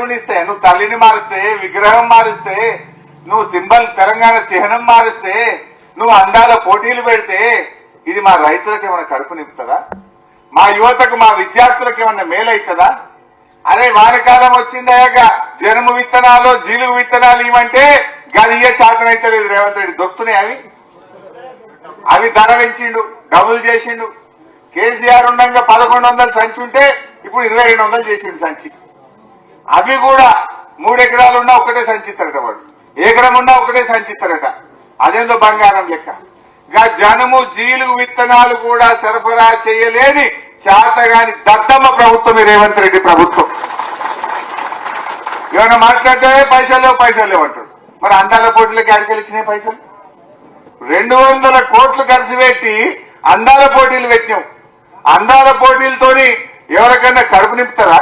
కడుపునిస్తే, నువ్వు తల్లిని మారిస్తే, విగ్రహం మారిస్తే, నువ్వు సింబల్ తెలంగాణ చిహ్నం మారిస్తే, నువ్వు అందాల పోటీలు పెడితే ఇది మా రైతులకు ఏమైనా కడుపు నింపుతుందా? మా యువతకు, మా విద్యార్థులకు ఏమన్నా మేలైతుందా? అరే వానకాలం వచ్చిందాక జనుము విత్తనాలు, జీలుగు విత్తనాలు ఇవ్వంటే గది ఇయ్యే శాతం లేదు. రేవంత్ రెడ్డి దొక్కుతున్నాయి. అవి ధర పెంచిండు, డబుల్ చేసిండు. కేసీఆర్ ఉండగా 1100 సంచి ఉంటే ఇప్పుడు 2200 చేసిండు సంచి. అవి కూడా 3 ఎకరాలు ఉన్నా ఒకటే సంచి ఇస్తారట, వాడు ఎకరం ఉన్నా ఒకటే సంచి ఇస్తారట. అదేందో బంగారం లెక్క. జనుము జీలుగు విత్తనాలు కూడా సరఫరా చేయలేని చేతగాని దద్దమ్మ ప్రభుత్వం ఈ రేవంత్ రెడ్డి ప్రభుత్వం. ఏమైనా మాట్లాడితే పైసలు లేవు అంటాడు. మరి అందాల పోటీలకి అడిగలిచ్చినాయి పైసలు. 200 కోట్లు ఖర్చు పెట్టి అందాల పోటీలు పెట్టినాం. అందాల పోటీలతోని ఎవరికైనా కడుపు నింపుతారా?